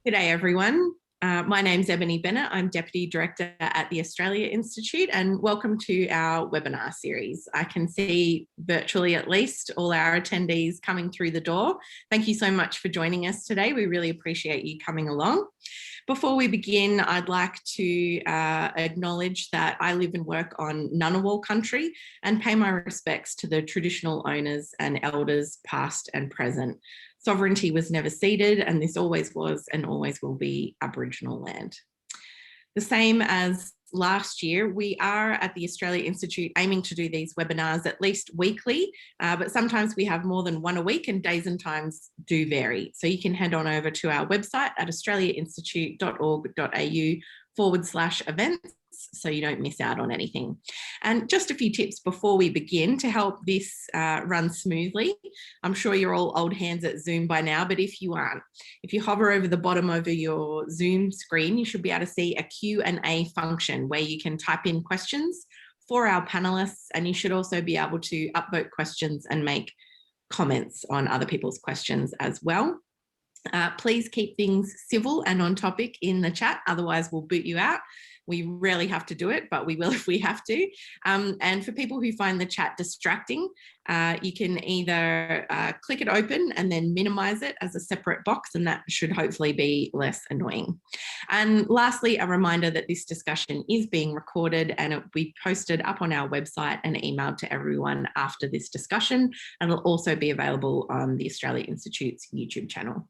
G'day everyone. My name's Ebony Bennett. I'm Deputy Director at the Australia Institute, and welcome to our webinar series. I can see virtually at least all our attendees coming through the door. Thank you so much for joining us today. We really appreciate you coming along. Before we begin, I'd like to acknowledge that I live and work on Ngunnawal country and pay my respects to the traditional owners and elders past and present. Sovereignty was never ceded, and this always was and always will be Aboriginal land. The same as last year, we are at the Australia Institute aiming to do these webinars at least weekly, but sometimes we have more than one a week and days and times do vary. So you can head on over to our website at australiainstitute.org.au/events so you don't miss out on anything. And just a few tips before we begin to help this run smoothly. I'm sure you're all old hands at Zoom by now, but if you aren't, if you hover over the bottom of your Zoom screen, you should be able to see a Q&A function where you can type in questions for our panelists, and you should also be able to upvote questions and make comments on other people's questions as well. Please keep things civil and on topic in the chat, otherwise we'll boot you out. We rarely have to do it, but we will if we have to. And for people who find the chat distracting, you can either click it open and then minimize it as a separate box, and that should hopefully be less annoying. And lastly, a reminder that this discussion is being recorded and it will be posted up on our website and emailed to everyone after this discussion, and it'll also be available on the Australia Institute's YouTube channel.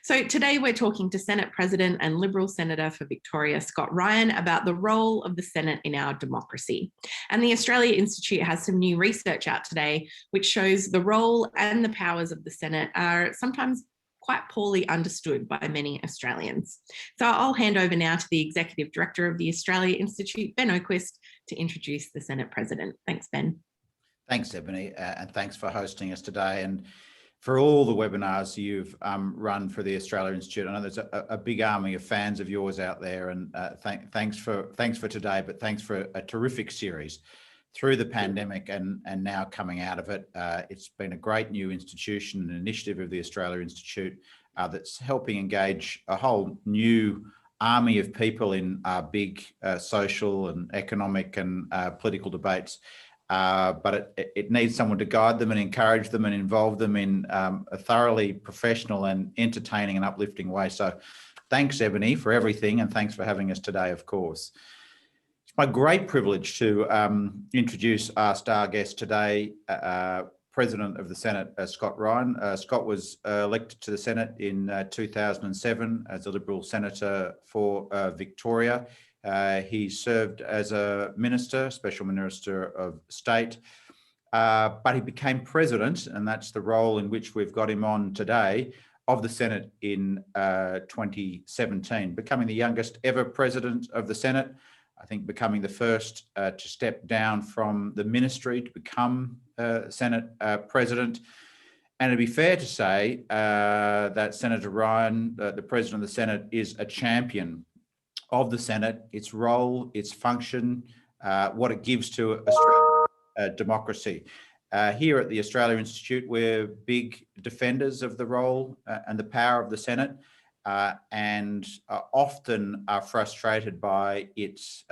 So today we're talking to Senate President and Liberal Senator for Victoria, Scott Ryan, about the role of the Senate in our democracy. And the Australia Institute has some new research out today which shows the role and the powers of the Senate are sometimes quite poorly understood by many Australians. So I'll hand over now to the Executive Director of the Australia Institute, Ben Oquist, to introduce the Senate President. Thanks, Ben. Thanks, Ebony, and thanks for hosting us today. And for all the webinars you've run for the Australia Institute. I know there's a big army of fans of yours out there, and thanks for today, but thanks for a terrific series through the pandemic and now coming out of it. It's been a great new institution, an initiative of the Australia Institute that's helping engage a whole new army of people in big social and economic and political debates. But it needs someone to guide them and encourage them and involve them in a thoroughly professional and entertaining and uplifting way. So thanks, Ebony, for everything, and thanks for having us today, of course. It's my great privilege to introduce our star guest today, President of the Senate, Scott Ryan. Scott was elected to the Senate in 2007 as a Liberal Senator for Victoria. He served as a minister, Special Minister of State, but he became president, and that's the role in which we've got him on today, of the Senate in 2017, becoming the youngest ever president of the Senate. I think becoming the first to step down from the ministry to become Senate president. And it'd be fair to say that Senator Ryan, the president of the Senate, is a champion of the Senate, its role, its function, what it gives to Australian democracy. Here at the Australia Institute, we're big defenders of the role and the power of the Senate, and often are frustrated by its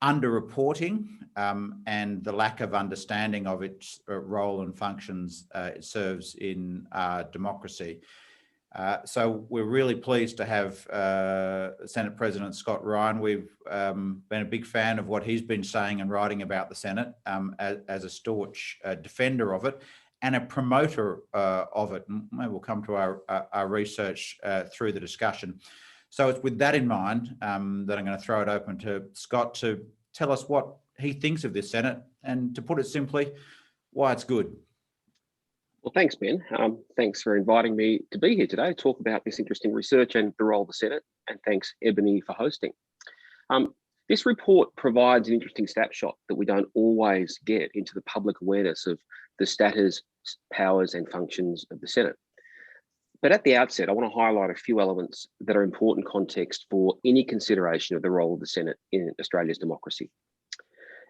underreporting and the lack of understanding of its role and functions it serves in democracy. So we're really pleased to have Senate President Scott Ryan. We've been a big fan of what he's been saying and writing about the Senate as a staunch defender of it and a promoter of it. And maybe we'll come to our research through the discussion. So it's with that in mind that I'm going to throw it open to Scott to tell us what he thinks of this Senate and, to put it simply, why it's good. Well, thanks, Ben. Thanks for inviting me to be here today to talk about this interesting research and the role of the Senate. And thanks, Ebony, for hosting. This report provides an interesting snapshot that we don't always get into the public awareness of the status, powers and functions of the Senate. But at the outset, I want to highlight a few elements that are important context for any consideration of the role of the Senate in Australia's democracy.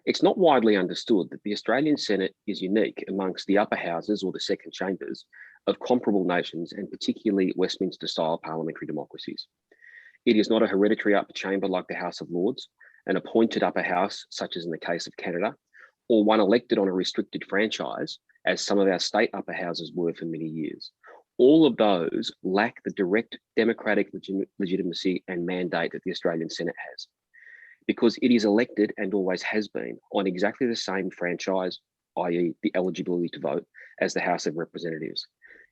It's not widely understood that the Australian Senate is unique amongst the upper houses or the second chambers of comparable nations and particularly Westminster-style parliamentary democracies. It is not a hereditary upper chamber like the House of Lords, an appointed upper house, such as in the case of Canada, or one elected on a restricted franchise, as some of our state upper houses were for many years. All of those lack the direct democratic legitimacy and mandate that the Australian Senate has, because it is elected and always has been on exactly the same franchise, i.e. the eligibility to vote, as the House of Representatives.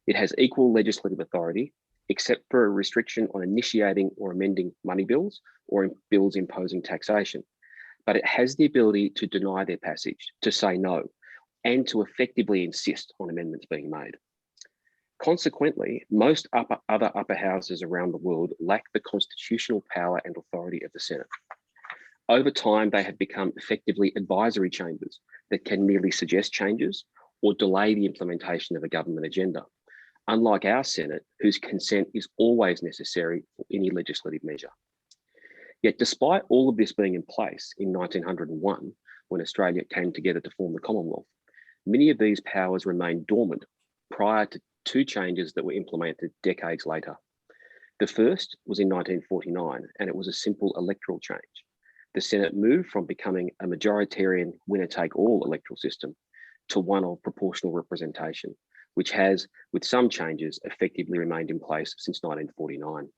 It has equal legislative authority, except for a restriction on initiating or amending money bills or bills imposing taxation. But it has the ability to deny their passage, to say no, and to effectively insist on amendments being made. Consequently, most other upper houses around the world lack the constitutional power and authority of the Senate. Over time, they have become effectively advisory chambers that can merely suggest changes or delay the implementation of a government agenda, unlike our Senate, whose consent is always necessary for any legislative measure. Yet despite all of this being in place in 1901, when Australia came together to form the Commonwealth, many of these powers remained dormant prior to two changes that were implemented decades later. The first was in 1949, and it was a simple electoral change. The Senate moved from becoming a majoritarian winner-take-all electoral system to one of proportional representation, which has, with some changes, effectively remained in place since 1949.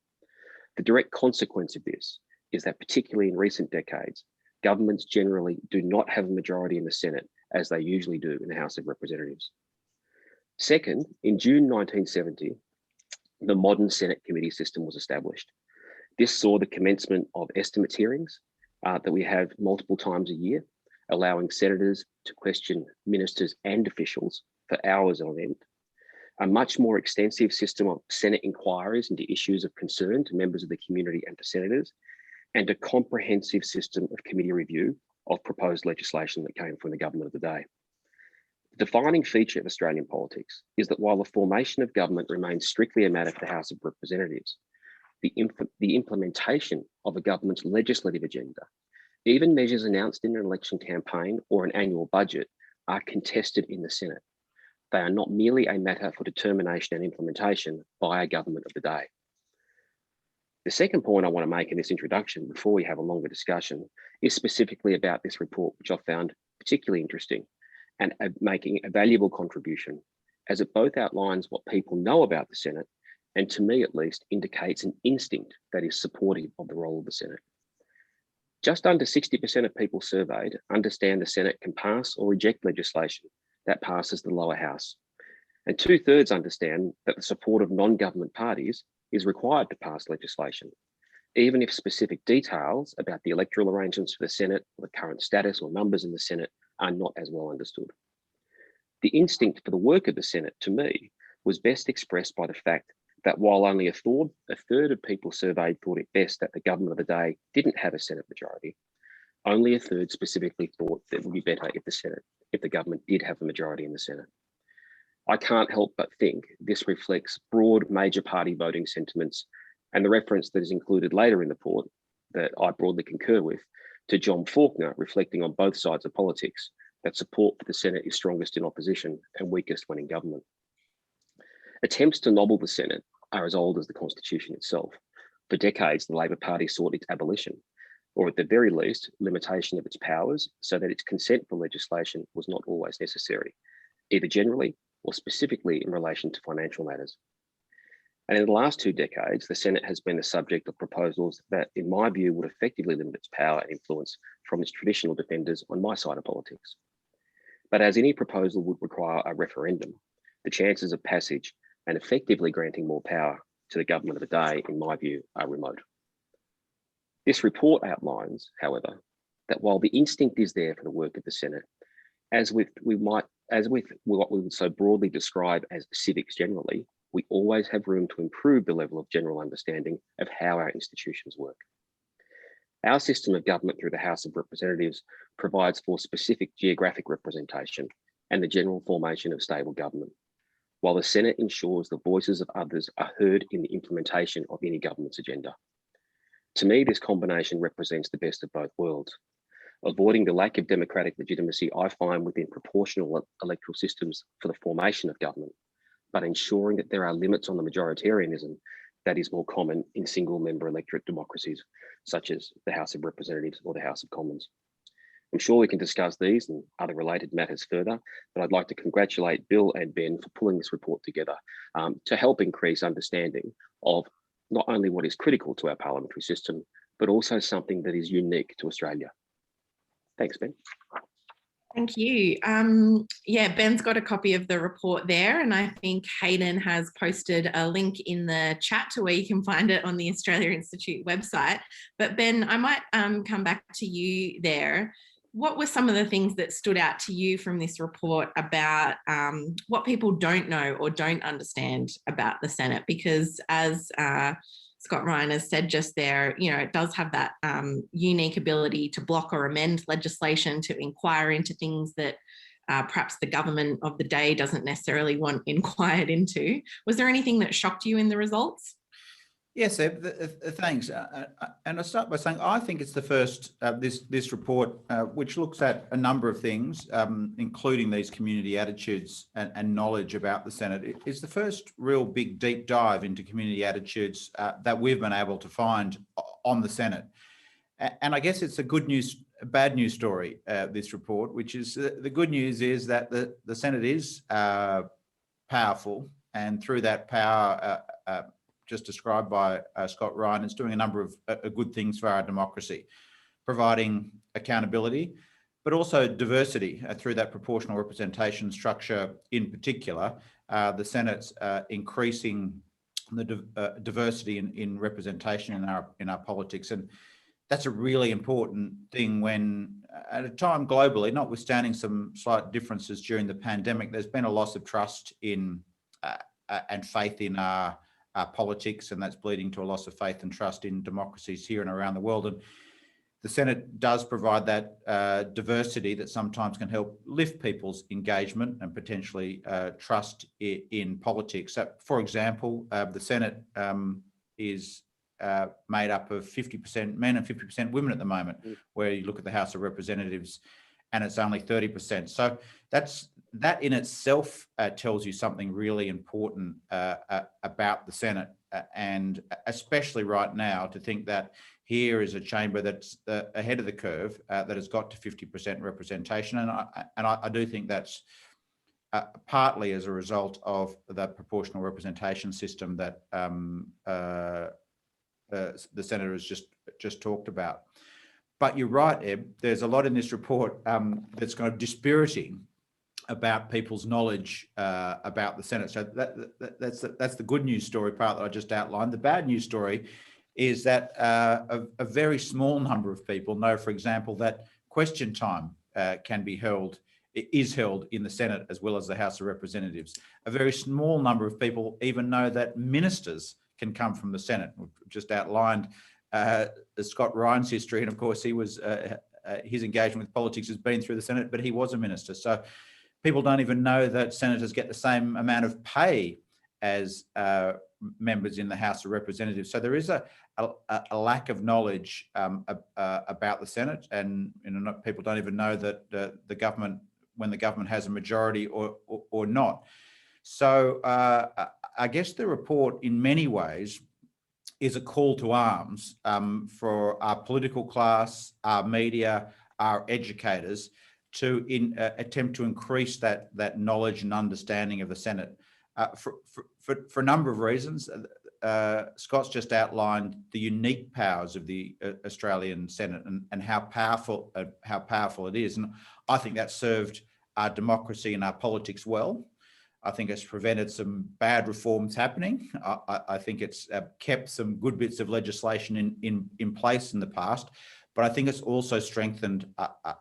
The direct consequence of this is that, particularly in recent decades, governments generally do not have a majority in the Senate as they usually do in the House of Representatives. Second, in June 1970, the modern Senate committee system was established. This saw the commencement of estimates hearings that we have multiple times a year, allowing senators to question ministers and officials for hours on end, a much more extensive system of Senate inquiries into issues of concern to members of the community and to senators, and a comprehensive system of committee review of proposed legislation that came from the government of the day. The defining feature of Australian politics is that while the formation of government remains strictly a matter for the House of Representatives, the implementation of a government's legislative agenda, even measures announced in an election campaign or an annual budget, are contested in the Senate. They are not merely a matter for determination and implementation by a government of the day. The second point I want to make in this introduction before we have a longer discussion is specifically about this report, which I found particularly interesting and making a valuable contribution, as it both outlines what people know about the Senate and, to me at least, indicates an instinct that is supportive of the role of the Senate. Just under 60% of people surveyed understand the Senate can pass or reject legislation that passes the lower house, and 2/3 understand that the support of non-government parties is required to pass legislation, even if specific details about the electoral arrangements for the Senate or the current status or numbers in the Senate are not as well understood. The instinct for the work of the Senate, to me, was best expressed by the fact that while only a third of people surveyed thought it best that the government of the day didn't have a Senate majority, only a third specifically thought that it would be better if the government did have a majority in the Senate. I can't help but think this reflects broad major party voting sentiments, and the reference that is included later in the report that I broadly concur with, to John Faulkner reflecting on both sides of politics, that support for the Senate is strongest in opposition and weakest when in government. Attempts to nobble the Senate are as old as the Constitution itself. For decades, the Labor Party sought its abolition, or at the very least, limitation of its powers so that its consent for legislation was not always necessary, either generally or specifically in relation to financial matters. And in the last 2 decades, the Senate has been the subject of proposals that, in my view, would effectively limit its power and influence from its traditional defenders on my side of politics. But as any proposal would require a referendum, the chances of passage and effectively granting more power to the government of the day, in my view, are remote. This report outlines, however, that while the instinct is there for the work of the Senate, as with what we would so broadly describe as civics generally, we always have room to improve the level of general understanding of how our institutions work. Our system of government through the House of Representatives provides for specific geographic representation and the general formation of stable government, while the Senate ensures the voices of others are heard in the implementation of any government's agenda. To me, this combination represents the best of both worlds, avoiding the lack of democratic legitimacy I find within proportional electoral systems for the formation of government, but ensuring that there are limits on the majoritarianism that is more common in single-member electorate democracies, such as the House of Representatives or the House of Commons. I'm sure we can discuss these and other related matters further, but I'd like to congratulate Bill and Ben for pulling this report together to help increase understanding of not only what is critical to our parliamentary system, but also something that is unique to Australia. Thanks, Ben. Thank you. Yeah, Ben's got a copy of the report there, and I think Hayden has posted a link in the chat to where you can find it on the Australia Institute website. But Ben, I might come back to you there. What were some of the things that stood out to you from this report about what people don't know or don't understand about the Senate? Because as Scott Ryan has said just there, you know, it does have that unique ability to block or amend legislation, to inquire into things that perhaps the government of the day doesn't necessarily want inquired into. Was there anything that shocked you in the results? Yes, Eb, thanks. And I'll start by saying I think it's the first, this report, which looks at a number of things, including these community attitudes and knowledge about the Senate. It's the first real big deep dive into community attitudes that we've been able to find on the Senate. And I guess it's a bad news story, this report, which is the good news is that the Senate is powerful, and through that power, just described by Scott Ryan, is doing a number of good things for our democracy, providing accountability, but also diversity through that proportional representation structure in particular. The Senate's increasing the diversity in representation in our politics. And that's a really important thing when, at a time globally, notwithstanding some slight differences during the pandemic, there's been a loss of trust in and faith in our politics, and that's bleeding to a loss of faith and trust in democracies here and around the world. And the Senate does provide that diversity that sometimes can help lift people's engagement and potentially trust in politics. So, for example, the Senate is made up of 50% men and 50% women at the moment, where you look at the House of Representatives and it's only 30%. So that in itself tells you something really important about the Senate, and especially right now, to think that here is a chamber that's ahead of the curve, that has got to 50% representation. And I do think that's partly as a result of the proportional representation system that the Senator has just talked about. But you're right, Eb, there's a lot in this report that's kind of dispiriting about people's knowledge about the Senate. So that's the good news story part that I just outlined. The bad news story is that a very small number of people know, for example, that question time is held in the Senate as well as the House of Representatives. A very small number of people even know that ministers can come from the Senate. We've just outlined Scott Ryan's history, and of course he was his engagement with politics has been through the Senate, but he was a minister. So people don't even know that senators get the same amount of pay as members in the House of Representatives. So there is a lack of knowledge about the Senate, and people don't even know that the government, when the government has a majority or not. So I guess the report in many ways is a call to arms for our political class, our media, our educators to attempt to increase that knowledge and understanding of the Senate for a number of reasons. Scott's just outlined the unique powers of the Australian Senate and how powerful it is, and I think that served our democracy and our politics well. I think it's prevented some bad reforms happening. I think it's kept some good bits of legislation in place in the past, but I think it's also strengthened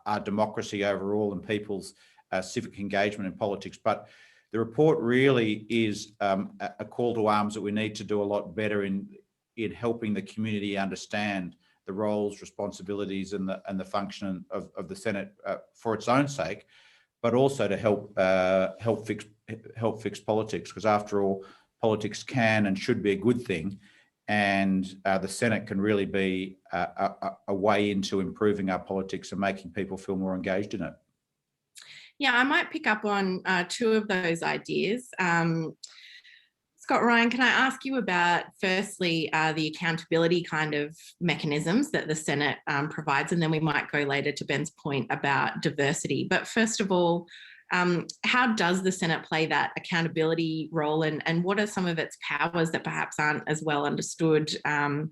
our democracy overall and people's civic engagement in politics. But the report really is a call to arms that we need to do a lot better in helping the community understand the roles, responsibilities, and the function of the Senate for its own sake, but also to help fix politics, because after all, politics can and should be a good thing, and the Senate can really be a way into improving our politics and making people feel more engaged in it. Yeah, I might pick up on two of those ideas. Scott Ryan, can I ask you about, firstly, the accountability kind of mechanisms that the Senate provides, and then we might go later to Ben's point about diversity. But first of all, how does the Senate play that accountability role, and what are some of its powers that perhaps aren't as well understood? I'm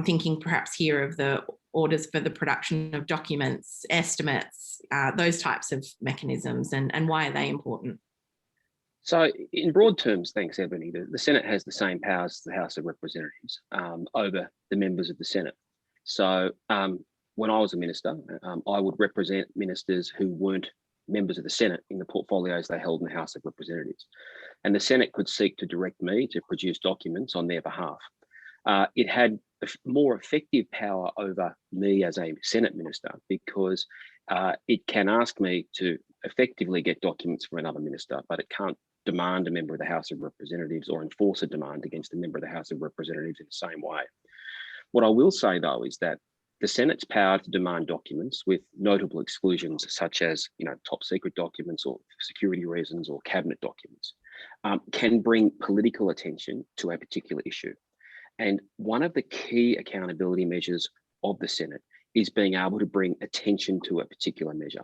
thinking perhaps here of the orders for the production of documents, estimates, those types of mechanisms, and why are they important? So in broad terms, thanks, Ebony, the Senate has the same powers as the House of Representatives over the members of the Senate. So when I was a minister, I would represent ministers who weren't members of the Senate in the portfolios they held in the House of Representatives. And the Senate could seek to direct me to produce documents on their behalf. It had more effective power over me as a Senate minister because it can ask me to effectively get documents from another minister, but it can't demand a member of the House of Representatives or enforce a demand against a member of the House of Representatives in the same way. What I will say, though, is that the Senate's power to demand documents, with notable exclusions such as, top secret documents or security reasons or cabinet documents, can bring political attention to a particular issue. And one of the key accountability measures of the Senate is being able to bring attention to a particular measure.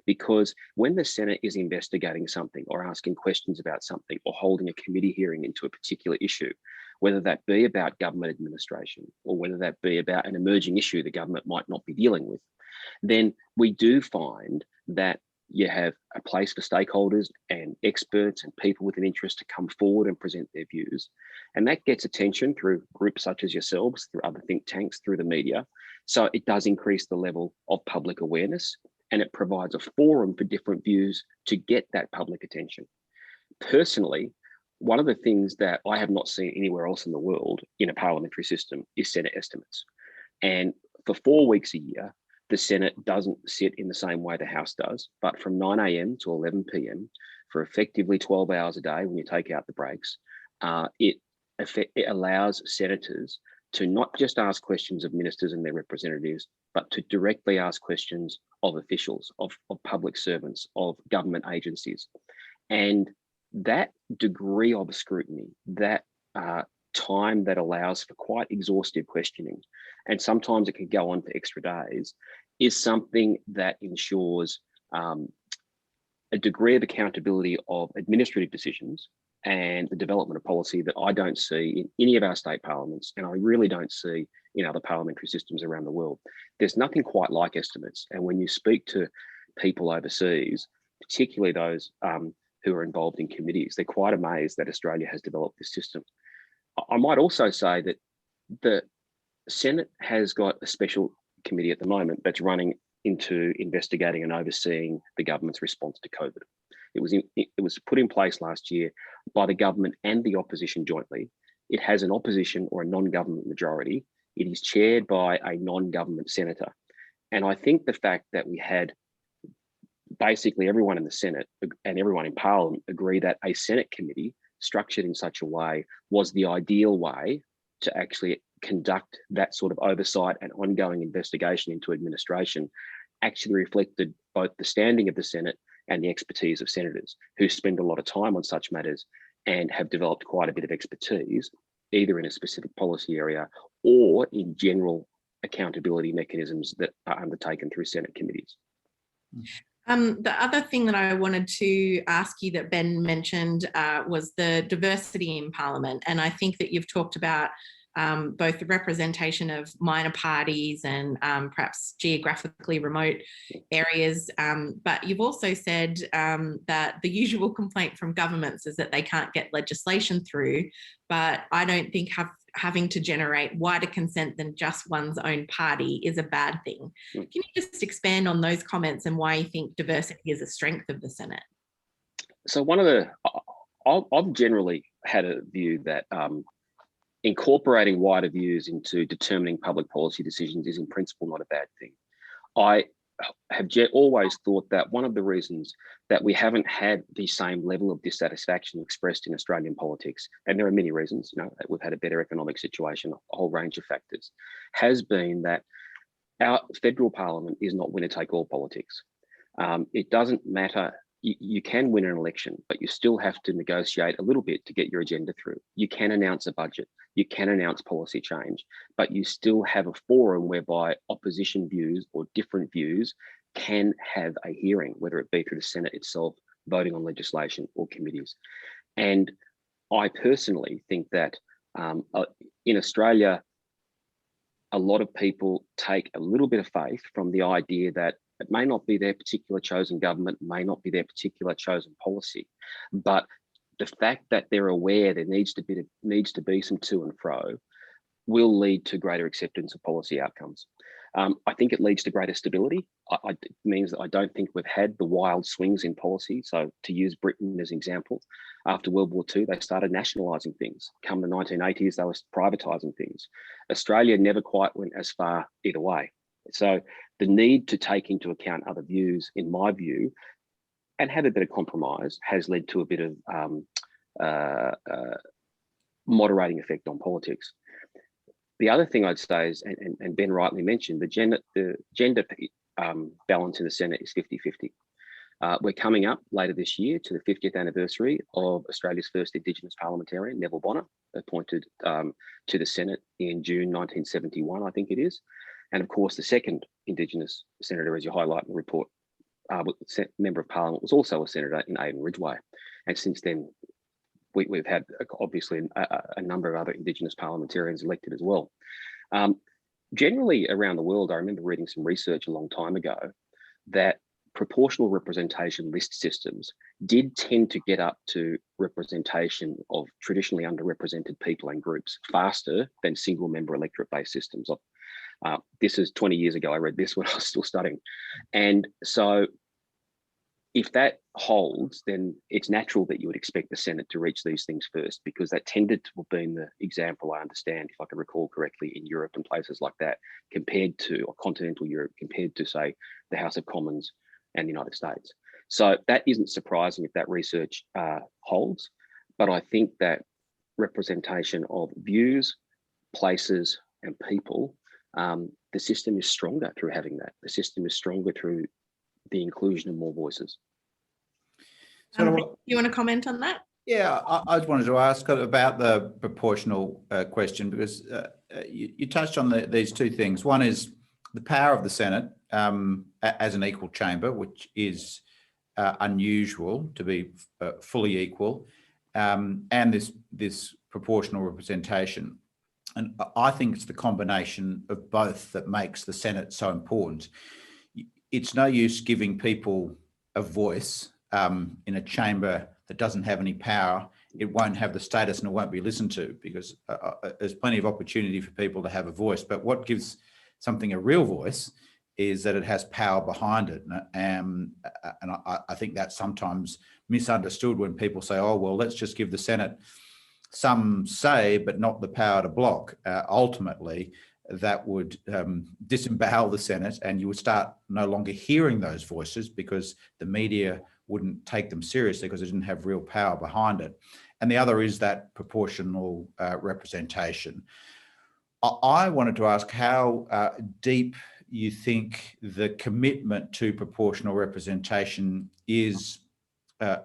Because when the Senate is investigating something or asking questions about something or holding a committee hearing into a particular issue, whether that be about government administration or whether that be about an emerging issue the government might not be dealing with, then we do find that you have a place for stakeholders and experts and people with an interest to come forward and present their views. And that gets attention through groups such as yourselves, through other think tanks, through the media. So it does increase the level of public awareness, and it provides a forum for different views to get that public attention. Personally, one of the things that I have not seen anywhere else in the world in a parliamentary system is Senate estimates. And for 4 weeks a year, the Senate doesn't sit in the same way the House does, but from 9 a.m. to 11 p.m. for effectively 12 hours a day when you take out the breaks, it allows senators to not just ask questions of ministers and their representatives, but to directly ask questions of officials, of public servants, of government agencies. And that degree of scrutiny, that time that allows for quite exhaustive questioning, and sometimes it can go on for extra days, is something that ensures a degree of accountability of administrative decisions and the development of policy that I don't see in any of our state parliaments, and I really don't see in other parliamentary systems around the world. There's nothing quite like estimates. And when you speak to people overseas, particularly those who are involved in committees, they're quite amazed that Australia has developed this system. I might also say that the Senate has got a special committee at the moment that's running into investigating and overseeing the government's response to COVID. It was put in place last year by the government and the opposition jointly. It has an opposition or a non-government majority. It is chaired by a non-government senator. And I think the fact that we had basically everyone in the Senate and everyone in Parliament agree that a Senate committee structured in such a way was the ideal way to actually conduct that sort of oversight and ongoing investigation into administration actually reflected both the standing of the Senate and the expertise of senators who spend a lot of time on such matters and have developed quite a bit of expertise, either in a specific policy area or in general accountability mechanisms that are undertaken through Senate committees. The other thing that I wanted to ask you that Ben mentioned was the diversity in Parliament. And I think that you've talked about both the representation of minor parties and perhaps geographically remote areas. But you've also said that the usual complaint from governments is that they can't get legislation through, but I don't think having to generate wider consent than just one's own party is a bad thing. Can you just expand on those comments and why you think diversity is a strength of the Senate? So I've generally had a view that incorporating wider views into determining public policy decisions is in principle not a bad thing. I have always thought that one of the reasons that we haven't had the same level of dissatisfaction expressed in Australian politics, and there are many reasons, we've had a better economic situation, a whole range of factors, has been that our federal parliament is not winner-take-all politics. It doesn't matter you can win an election, but you still have to negotiate a little bit to get your agenda through. You can announce a budget, you can announce policy change, but you still have a forum whereby opposition views or different views can have a hearing, whether it be through the Senate itself, voting on legislation or committees. And I personally think that in Australia, a lot of people take a little bit of faith from the idea that it may not be their particular chosen government, may not be their particular chosen policy, but the fact that they're aware there needs to be some to and fro will lead to greater acceptance of policy outcomes. I think it leads to greater stability. It means that I don't think we've had the wild swings in policy. So to use Britain as an example, after World War II, they started nationalising things. Come the 1980s, they were privatising things. Australia never quite went as far either way. So the need to take into account other views, in my view, and have a bit of compromise has led to a bit of moderating effect on politics. The other thing I'd say is, and Ben rightly mentioned, the gender balance in the Senate is 50-50. We're coming up later this year to the 50th anniversary of Australia's first Indigenous parliamentarian, Neville Bonner, appointed to the Senate in June 1971, I think it is. And of course, the second Indigenous senator, as you highlight in the report, Member of Parliament, was also a senator in Aidan Ridgway. And since then, we've had obviously a number of other Indigenous parliamentarians elected as well. Generally around the world, I remember reading some research a long time ago that proportional representation list systems did tend to get up to representation of traditionally underrepresented people and groups faster than single member electorate based systems. This is 20 years ago, I read this when I was still studying. And so if that holds, then it's natural that you would expect the Senate to reach these things first, because that tended to have been the example, I understand, if I can recall correctly, in Europe and places like that, compared to, or continental Europe, compared to, say, the House of Commons and the United States. So that isn't surprising if that research holds, but I think that representation of views, places, and people, the system is stronger through having that. The system is stronger through the inclusion of more voices. You want to comment on that? Yeah, I just wanted to ask about the proportional question, because you touched on these two things. One is the power of the Senate as an equal chamber, which is unusual to be fully equal, and this proportional representation. And I think it's the combination of both that makes the Senate so important. It's no use giving people a voice in a chamber that doesn't have any power. It won't have the status and it won't be listened to, because there's plenty of opportunity for people to have a voice. But what gives something a real voice is that it has power behind it. And I think that's sometimes misunderstood when people say, oh, well, let's just give the Senate some say, but not the power to block. Ultimately, that would disembowel the Senate, and you would start no longer hearing those voices because the media wouldn't take them seriously because they didn't have real power behind it. And the other is that proportional representation. I wanted to ask how deep you think the commitment to proportional representation is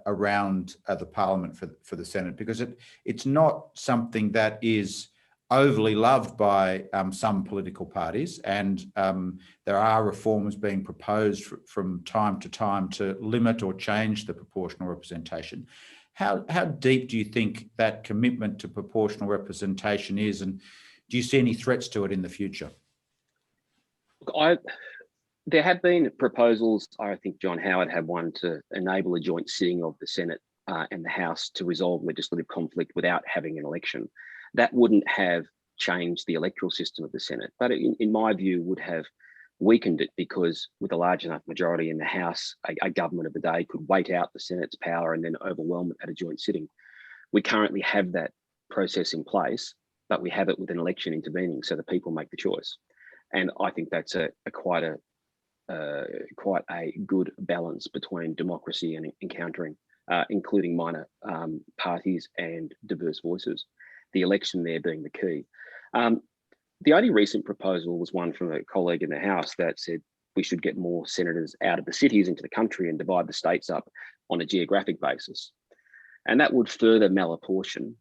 around the Parliament for the Senate, because it's not something that is overly loved by some political parties, and there are reforms being proposed from time to time to limit or change the proportional representation. How deep do you think that commitment to proportional representation is, and do you see any threats to it in the future? There have been proposals. I think John Howard had one to enable a joint sitting of the Senate and the House to resolve legislative conflict without having an election. That wouldn't have changed the electoral system of the Senate, but in my view would have weakened it, because with a large enough majority in the House, a government of the day could wait out the Senate's power and then overwhelm it at a joint sitting. We currently have that process in place, but we have it with an election intervening, so the people make the choice. And I think that's quite a good balance between democracy and encountering, including minor parties and diverse voices. The election there being the key. The only recent proposal was one from a colleague in the House that said we should get more senators out of the cities into the country and divide the states up on a geographic basis. And that would further malapportion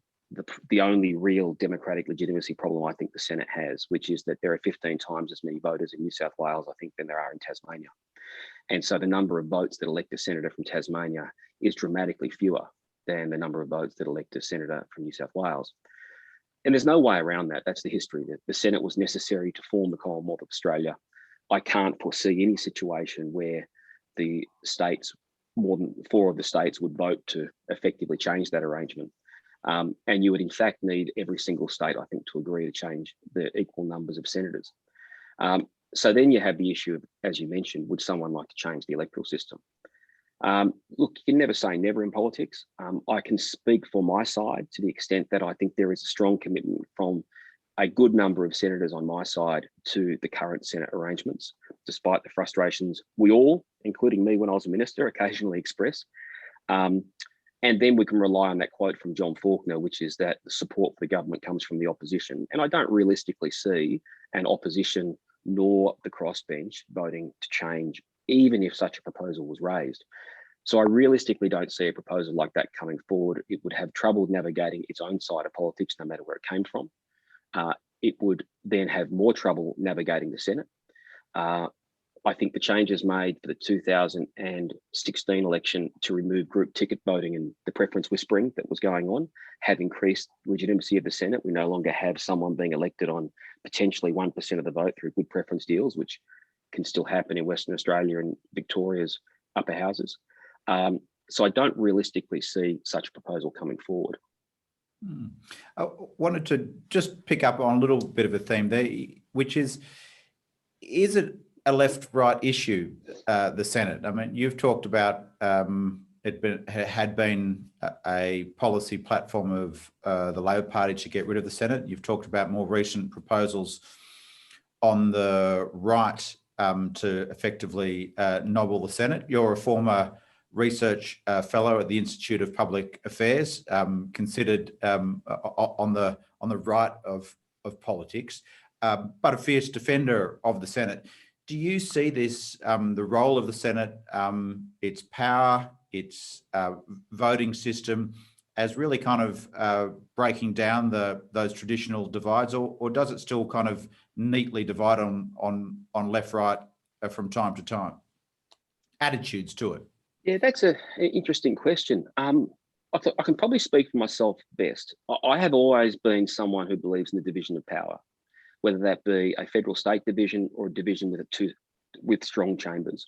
the only real democratic legitimacy problem I think the Senate has, which is that there are 15 times as many voters in New South Wales, I think, than there are in Tasmania. And so the number of votes that elect a senator from Tasmania is dramatically fewer than the number of votes that elect a senator from New South Wales. And there's no way around that. That's the history. That the Senate was necessary to form the Commonwealth of Australia. I can't foresee any situation where the states, more than 4 of the states, would vote to effectively change that arrangement. And you would in fact need every single state, I think, to agree to change the equal numbers of senators. So then you have the issue of, as you mentioned, would someone like to change the electoral system? Look, you can never say never in politics. I can speak for my side to the extent that I think there is a strong commitment from a good number of senators on my side to the current Senate arrangements, despite the frustrations we all, including me when I was a minister, occasionally express. And then we can rely on that quote from John Faulkner, which is that the support for the government comes from the opposition. And I don't realistically see an opposition nor the crossbench voting to change, even if such a proposal was raised. So I realistically don't see a proposal like that coming forward. It would have trouble navigating its own side of politics, no matter where it came from. It would then have more trouble navigating the Senate. I think the changes made for the 2016 election to remove group ticket voting and the preference whispering that was going on have increased legitimacy of the Senate. We no longer have someone being elected on potentially 1% of the vote through good preference deals, which can still happen in Western Australia and Victoria's upper houses. So I don't realistically see such a proposal coming forward. I wanted to just pick up on a little bit of a theme there, which is it a left-right issue, the Senate? I mean, you've talked about it had been a policy platform of the Labor Party to get rid of the Senate. You've talked about more recent proposals on the right to effectively nobble the Senate. You're a former research fellow at the Institute of Public Affairs, considered on the right of politics, but a fierce defender of the Senate. Do you see this, the role of the Senate, its power, its voting system, as really kind of breaking down those traditional divides, or does it still kind of neatly divide on left-right from time to time? Attitudes to it. Yeah, that's an interesting question. I can probably speak for myself best. I have always been someone who believes in the division of power, whether that be a federal state division or a division with strong chambers.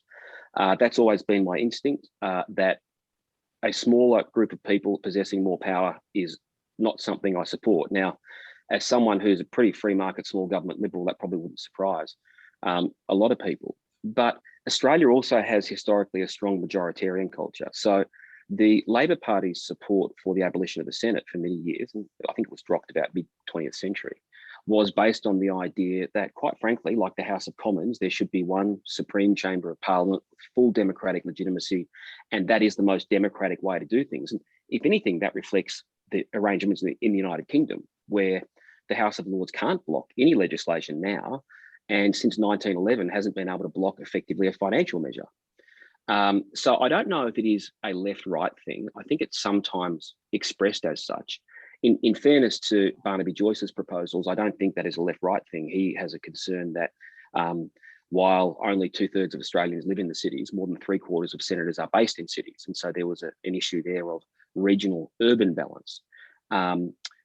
That's always been my instinct, that a smaller group of people possessing more power is not something I support. Now, as someone who's a pretty free market, small government liberal, that probably wouldn't surprise a lot of people. But Australia also has historically a strong majoritarian culture. So the Labor Party's support for the abolition of the Senate for many years, and I think it was dropped about mid-20th century, was based on the idea that, quite frankly, like the House of Commons, there should be one supreme chamber of parliament with full democratic legitimacy, and that is the most democratic way to do things. And if anything, that reflects the arrangements in the United Kingdom, where the House of Lords can't block any legislation now, and since 1911 hasn't been able to block effectively a financial measure. So I don't know if it is a left-right thing. I think it's sometimes expressed as such. In fairness to Barnaby Joyce's proposals, I don't think that is a left-right thing. He has a concern that while only 2/3 of Australians live in the cities, more than 3/4 of senators are based in cities. And so there was an issue there of regional urban balance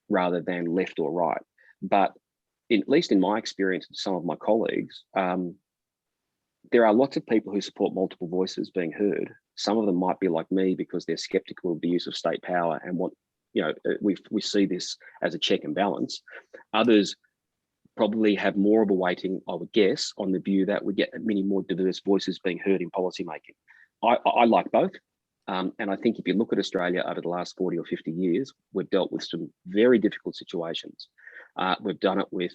rather than left or right. But at least in my experience and some of my colleagues, there are lots of people who support multiple voices being heard. Some of them might be like me because they're skeptical of the use of state power and want, we see this as a check and balance. Others probably have more of a weighting, I would guess, on the view that we get many more diverse voices being heard in policymaking. I like both. And I think if you look at Australia over the last 40 or 50 years, we've dealt with some very difficult situations. We've done it with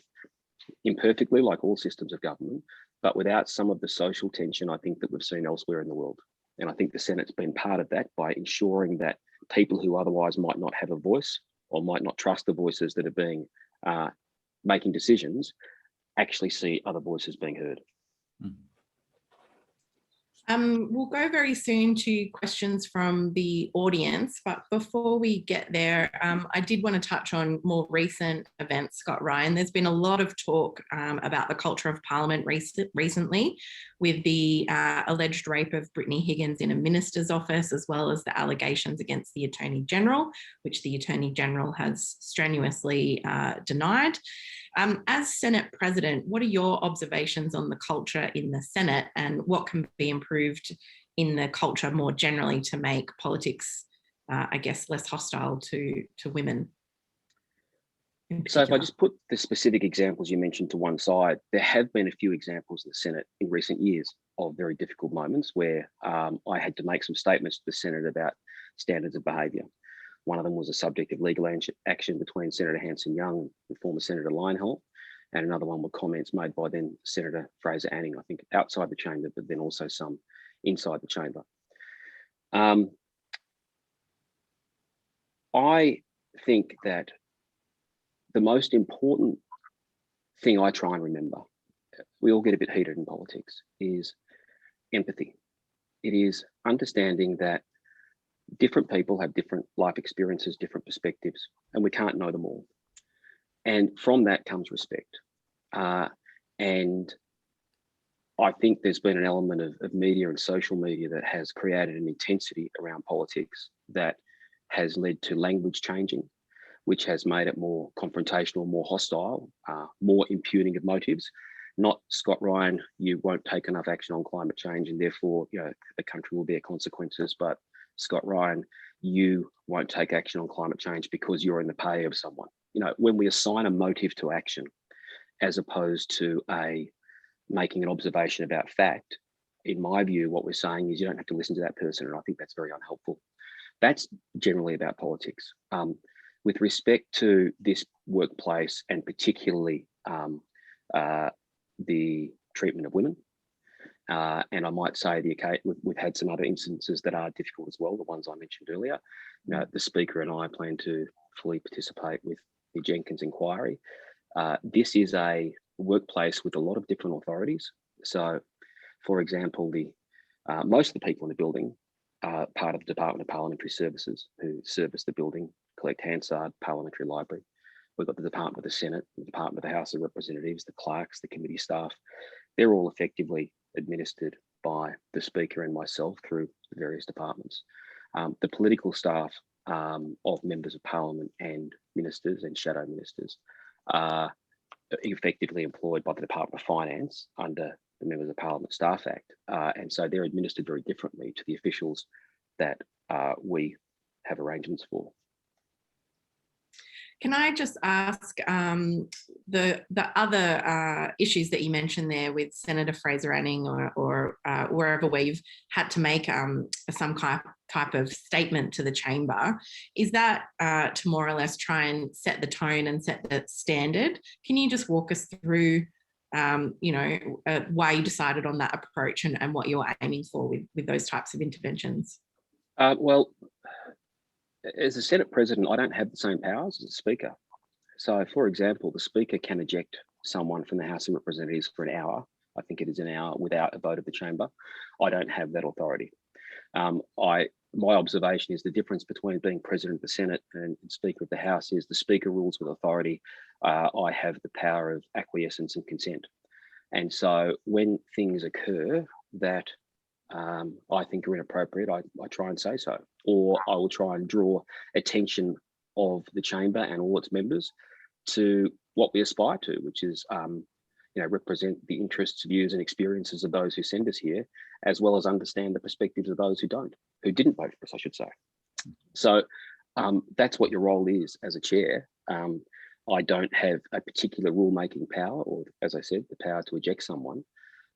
imperfectly, like all systems of government, but without some of the social tension I think that we've seen elsewhere in the world. And I think the Senate's been part of that by ensuring that people who otherwise might not have a voice or might not trust the voices that are being making decisions actually see other voices being heard. We'll go very soon to questions from the audience, but before we get there, I did want to touch on more recent events, Scott Ryan. There's been a lot of talk about the culture of Parliament recently, with the alleged rape of Brittany Higgins in a minister's office, as well as the allegations against the Attorney General, which the Attorney General has strenuously denied. As Senate President, what are your observations on the culture in the Senate, and what can be improved in the culture more generally to make politics, I guess, less hostile to women? So if I just put the specific examples you mentioned to one side, there have been a few examples in the Senate in recent years of very difficult moments where I had to make some statements to the Senate about standards of behaviour. One of them was a subject of legal action between Senator Hanson-Young and former Senator Lionholt, and another one were comments made by then Senator Fraser Anning, I think outside the chamber, but then also some inside the chamber. I think that the most important thing I try and remember, we all get a bit heated in politics, is empathy. It is understanding that different people have different life experiences, different perspectives, and we can't know them all. And from that comes respect. And I think there's been an element of media and social media that has created an intensity around politics that has led to language changing, which has made it more confrontational, more hostile, more impugning of motives. Not, Scott Ryan, you won't take enough action on climate change and therefore, the country will bear consequences, but Scott Ryan, you won't take action on climate change because you're in the pay of someone. When we assign a motive to action, as opposed to making an observation about fact, in my view, what we're saying is you don't have to listen to that person, and I think that's very unhelpful. That's generally about politics. With respect to this workplace and particularly the treatment of women, and I might say we've had some other instances that are difficult as well, the ones I mentioned earlier. The Speaker and I plan to fully participate with the Jenkins inquiry. This is a workplace with a lot of different authorities. So, for example, most of the people in the building are part of the Department of Parliamentary Services, who service the building, collect Hansard, Parliamentary Library. We've got the Department of the Senate, the Department of the House of Representatives, the clerks, the committee staff. They're all effectively administered by the Speaker and myself through the various departments. The political staff of members of Parliament and ministers and shadow ministers are effectively employed by the Department of Finance under the Members of Parliament Staff Act. And so they're administered very differently to the officials that we have arrangements for. Can I just ask the other issues that you mentioned there with Senator Fraser Anning or wherever where you've had to make some type of statement to the chamber, is that to more or less try and set the tone and set the standard? Can you just walk us through why you decided on that approach and what you're aiming for with those types of interventions? Well, as a Senate President, I don't have the same powers as a Speaker. So, for example, the Speaker can eject someone from the House of Representatives for an hour. I think it is an hour without a vote of the chamber. I don't have that authority. My observation is the difference between being President of the Senate and Speaker of the House is the Speaker rules with authority. I have the power of acquiescence and consent. And so when things occur that I think are inappropriate, I try and say so, or I will try and draw attention of the chamber and all its members to what we aspire to, which is represent the interests, views and experiences of those who send us here, as well as understand the perspectives of those who didn't vote for us, I should say. So that's what your role is as a chair. I don't have a particular rule-making power, or as I said, the power to eject someone.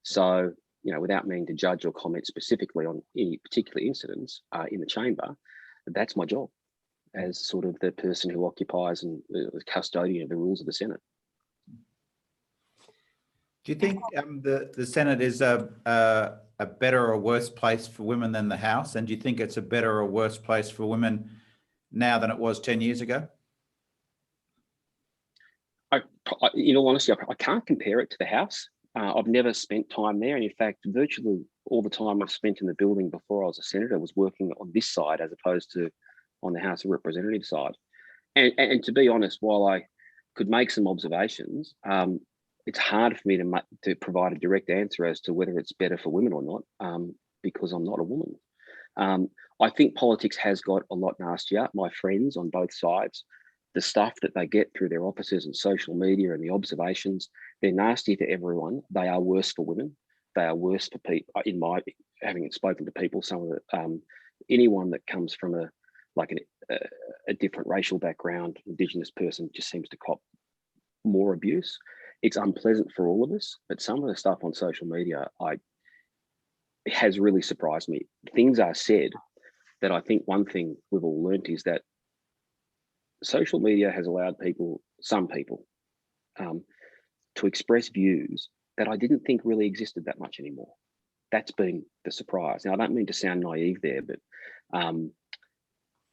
So, without meaning to judge or comment specifically on any particular incidents in the chamber, that's my job as sort of the person who occupies and the custodian of the rules of the Senate. Do you think the Senate is a better or worse place for women than the House? And do you think it's a better or worse place for women now than it was 10 years ago? In all honesty, I can't compare it to the House. I've never spent time there. And in fact, virtually all the time I've spent in the building before I was a senator was working on this side as opposed to on the House of Representatives side. And to be honest, while I could make some observations, it's hard for me to provide a direct answer as to whether it's better for women or not, because I'm not a woman. I think politics has got a lot nastier. My friends on both sides, the stuff that they get through their offices and social media and the observations, they're nasty for everyone. They are worse for women. They are worse for people. In my having spoken to people, some of the anyone that comes from a different racial background, Indigenous person, just seems to cop more abuse. It's unpleasant for all of us, but some of the stuff on social media, it has really surprised me. Things are said that I think one thing we've all learned is that social media has allowed some people, to express views that I didn't think really existed that much anymore. That's been the surprise. Now, I don't mean to sound naive there, but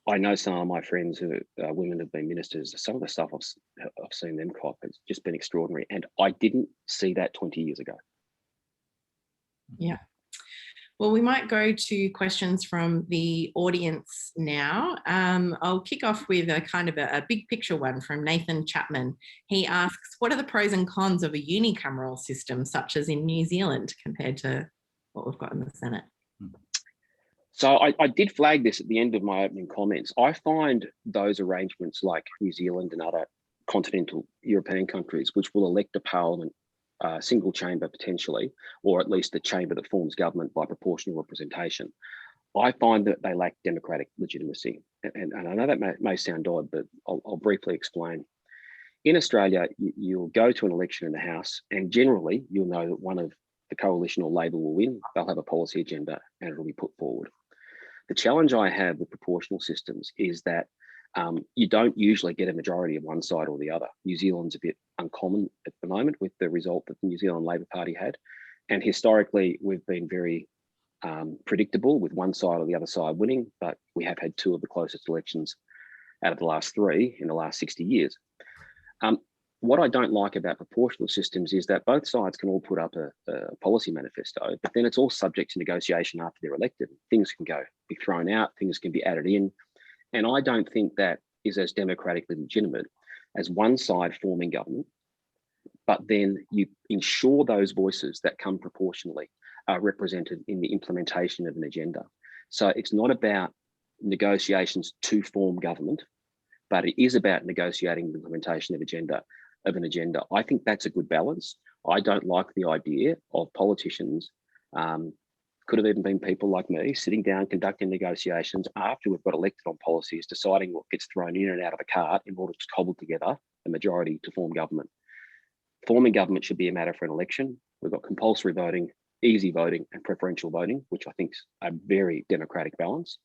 I know some of my friends who are women have been ministers. Some of the stuff I've seen them cop has just been extraordinary. And I didn't see that 20 years ago. Yeah. Well, we might go to questions from the audience now. I'll kick off with a kind of a big picture one from Nathan Chapman. He asks, what are the pros and cons of a unicameral system such as in New Zealand compared to what we've got in the Senate? So I did flag this at the end of my opening comments. I find those arrangements like New Zealand and other continental European countries, which will elect a parliament, single chamber potentially, or at least a chamber that forms government by proportional representation, I find that they lack democratic legitimacy. And I know that may sound odd, but I'll briefly explain. In Australia, you'll go to an election in the House, and generally you'll know that one of the coalition or Labor will win. They'll have a policy agenda and it'll be put forward. The challenge I have with proportional systems is that you don't usually get a majority of one side or the other. New Zealand's a bit uncommon at the moment with the result that the New Zealand Labor Party had. And historically, we've been very predictable with one side or the other side winning, but we have had two of the closest elections out of the last three in the last 60 years. What I don't like about proportional systems is that both sides can all put up a policy manifesto, but then it's all subject to negotiation after they're elected. Things can be thrown out, things can be added in. And I don't think that is as democratically legitimate as one side forming government, but then you ensure those voices that come proportionally are represented in the implementation of an agenda. So it's not about negotiations to form government, but it is about negotiating the implementation of an agenda. I think that's a good balance. I don't like the idea of politicians, could have even been people like me, sitting down, conducting negotiations after we've got elected on policies, deciding what gets thrown in and out of the cart in order to cobble together a majority to form government. Forming government should be a matter for an election. We've got compulsory voting, easy voting, and preferential voting, which I think is a very democratic balance.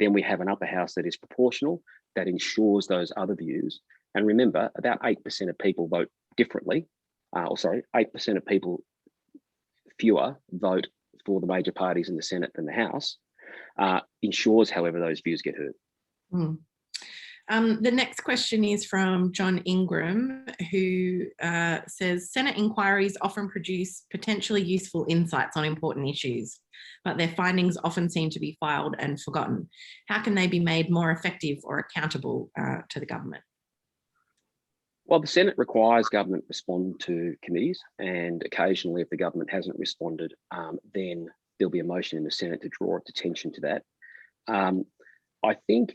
Then we have an upper house that is proportional, that ensures those other views. And remember, about 8% of people vote differently, 8% of people fewer vote for the major parties in the Senate than the House, ensures, however, those views get heard. The next question is from John Ingram, who says, Senate inquiries often produce potentially useful insights on important issues, but their findings often seem to be filed and forgotten. How can they be made more effective or accountable to the government? Well, the Senate requires government respond to committees, and occasionally if the government hasn't responded, then there'll be a motion in the Senate to draw its attention to that. I think,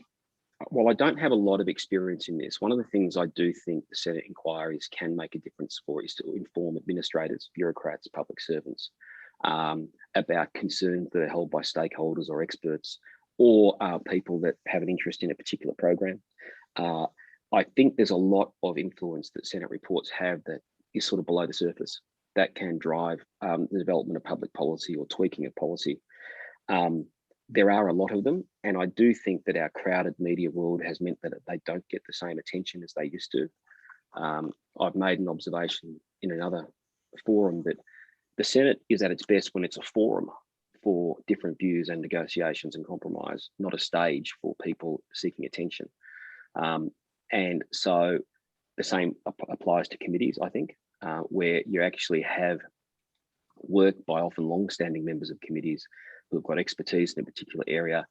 while I don't have a lot of experience in this, one of the things I do think the Senate inquiries can make a difference for is to inform administrators, bureaucrats, public servants about concerns that are held by stakeholders or experts or people that have an interest in a particular program. I think there's a lot of influence that Senate reports have that is sort of below the surface that can drive the development of public policy or tweaking of policy. There are a lot of them, and I do think that our crowded media world has meant that they don't get the same attention as they used to. I've made an observation in another forum that the Senate is at its best when it's a forum for different views and negotiations and compromise, not a stage for people seeking attention. And so the same applies to committees, I think, where you actually have work by often long-standing members of committees who have got expertise in a particular area,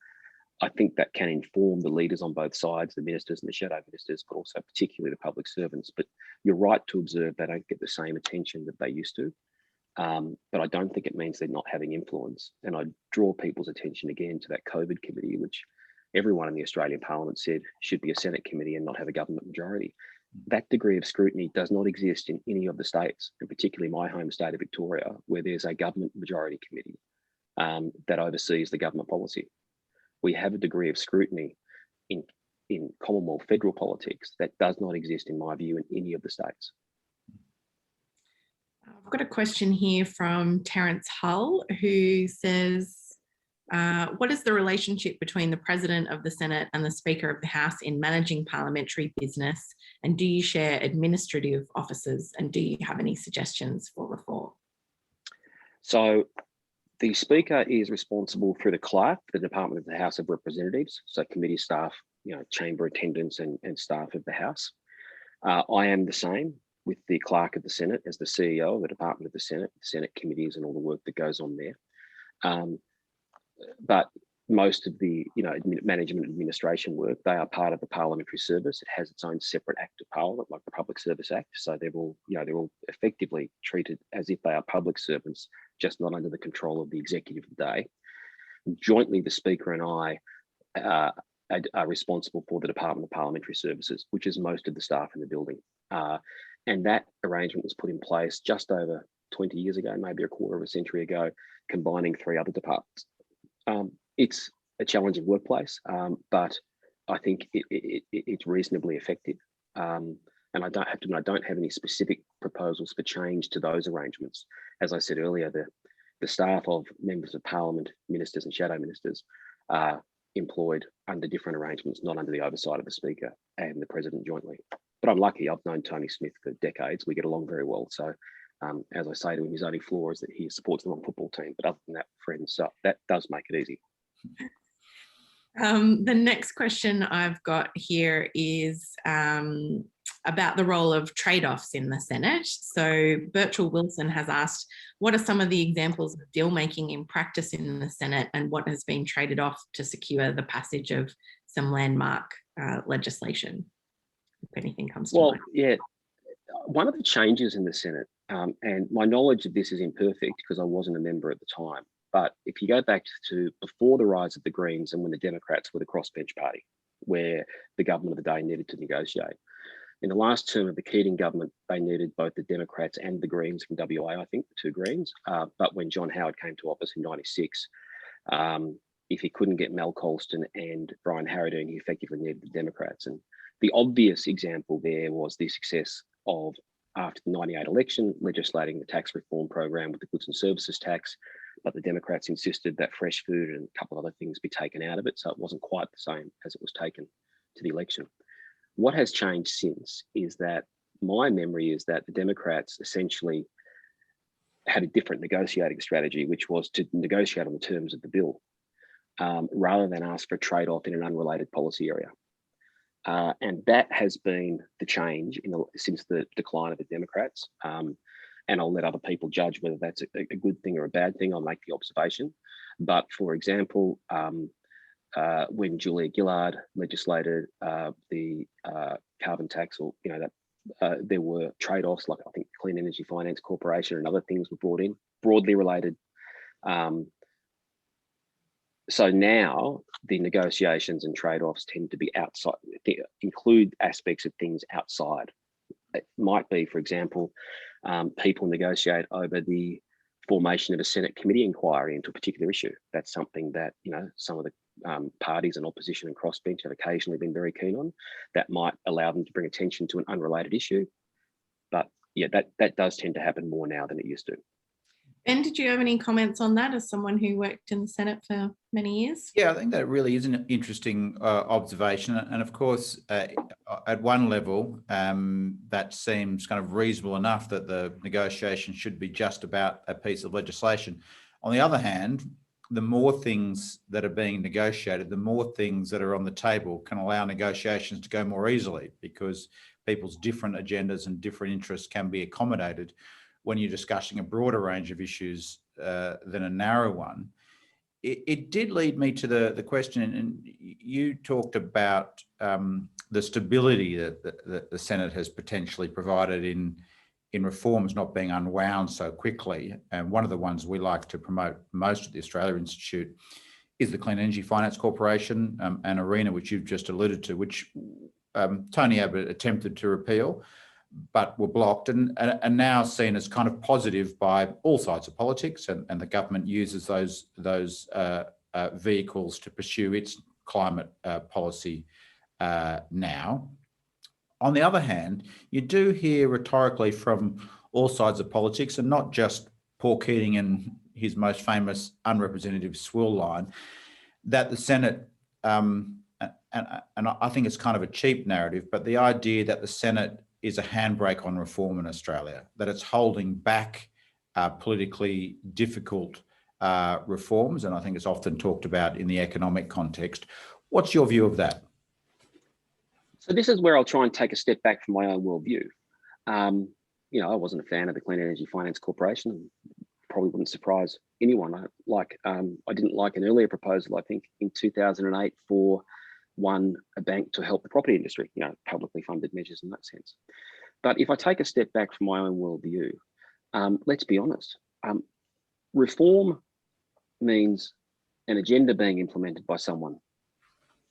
I think that can inform the leaders on both sides, the ministers and the shadow ministers, but also particularly the public servants. But you're right to observe they don't get the same attention that they used to. But I don't think it means they're not having influence. And I draw people's attention again to that COVID committee, which everyone in the Australian Parliament said should be a Senate committee and not have a government majority. That degree of scrutiny does not exist in any of the states, and particularly my home state of Victoria, where there's a government majority committee that oversees the government policy. We have a degree of scrutiny in Commonwealth federal politics that does not exist, in my view, in any of the states. I've got a question here from Terence Hull, who says, what is the relationship between the President of the Senate and the Speaker of the House in managing parliamentary business? And do you share administrative offices? And do you have any suggestions for reform? So the Speaker is responsible for the clerk, the Department of the House of Representatives, so committee staff, chamber attendants and staff of the House. I am the same with the clerk of the Senate as the CEO of the Department of the Senate committees and all the work that goes on there. But most of the management administration work, they are part of the parliamentary service. It has its own separate act of parliament, like the Public Service Act. So they're all effectively treated as if they are public servants, just not under the control of the executive of the day. Jointly, the Speaker and I are responsible for the Department of Parliamentary Services, which is most of the staff in the building. And that arrangement was put in place just over 20 years ago, maybe a quarter of a century ago, combining 3 other departments. It's a challenging workplace, but I think it's reasonably effective. And I don't have any specific proposals for change to those arrangements. As I said earlier, the staff of members of Parliament, ministers and shadow ministers are employed under different arrangements, not under the oversight of the Speaker and the President jointly. But I'm lucky, I've known Tony Smith for decades. We get along very well. So as I say to him, his only flaw is that he supports the wrong football team. But other than that, friends, so that does make it easy. The next question I've got here is about the role of trade-offs in the Senate. So Birchall Wilson has asked, what are some of the examples of deal-making in practice in the Senate and what has been traded off to secure the passage of some landmark legislation? If anything comes to mind. Yeah, one of the changes in the Senate, and my knowledge of this is imperfect because I wasn't a member at the time, but if you go back to before the rise of the Greens and when the Democrats were the crossbench party, where the government of the day needed to negotiate. In the last term of the Keating government, they needed both the Democrats and the Greens from WA, I think, the 2 Greens. But when John Howard came to office in '96, if he couldn't get Mel Colston and Brian Harradine, he effectively needed the Democrats. And the obvious example there was the success of, after the '98 election, legislating the tax reform program with the goods and services tax, but the Democrats insisted that fresh food and a couple of other things be taken out of it, so it wasn't quite the same as it was taken to the election. What has changed since is that my memory is that the Democrats essentially had a different negotiating strategy, which was to negotiate on the terms of the bill, rather than ask for a trade-off in an unrelated policy area. And that has been the change since the decline of the Democrats. And I'll let other people judge whether that's a good thing or a bad thing. I'll make the observation. But for example, when Julia Gillard legislated the carbon tax, or there were trade-offs, like I think Clean Energy Finance Corporation and other things were brought in, broadly related. So now the negotiations and trade-offs tend to be outside, include aspects of things outside. It might be, for example, people negotiate over the formation of a Senate committee inquiry into a particular issue. That's something that some of the parties and opposition and crossbench have occasionally been very keen on. That might allow them to bring attention to an unrelated issue. But yeah, that does tend to happen more now than it used to. Ben, did you have any comments on that as someone who worked in the Senate for many years? Yeah, I think that really is an interesting observation. And of course, at one level, that seems kind of reasonable enough that the negotiation should be just about a piece of legislation. On the other hand, the more things that are being negotiated, the more things that are on the table can allow negotiations to go more easily because people's different agendas and different interests can be accommodated. when you're discussing a broader range of issues than a narrow one. It did lead me to the question, and you talked about the stability that the Senate has potentially provided in reforms not being unwound so quickly. And one of the ones we like to promote most at the Australia Institute is the Clean Energy Finance Corporation, an arena which you've just alluded to, which Tony Abbott attempted to repeal, but were blocked, and now seen as kind of positive by all sides of politics, and the government uses those vehicles to pursue its climate policy now. On the other hand, you do hear rhetorically from all sides of politics, and not just Paul Keating and his most famous unrepresentative swill line, that the Senate, and I think it's kind of a cheap narrative, but the idea that the Senate is a handbrake on reform in Australia, that it's holding back politically difficult reforms, and I think it's often talked about in the economic context. What's your view of that? So this is where I'll try and take a step back from my own worldview. You know, I wasn't a fan of the Clean Energy Finance Corporation. Probably wouldn't surprise anyone. I didn't like an earlier proposal, I think, in 2008 for a bank to help the property industry, you know, publicly funded measures in that sense. But if I take a step back from my own worldview, let's be honest, reform means an agenda being implemented by someone.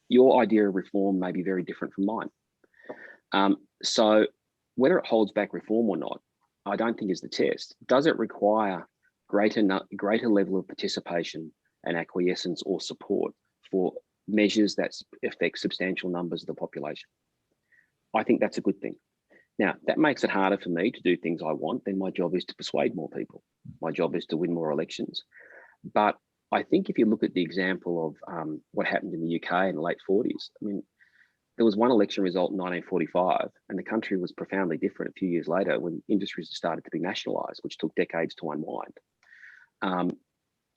Your idea of reform may be very different from mine. So whether it holds back reform or not, I don't think is the test. Does it require greater level of participation and acquiescence or support for measures that affect substantial numbers of the population? I think that's a good thing. Now, that makes it harder for me to do things I want. Then my job is to persuade more people. My job is to win more elections. But I think if you look at the example of what happened in the UK in the late 40s, I mean, there was one election result in 1945, and the country was profoundly different a few years later when industries started to be nationalised, which took decades to unwind.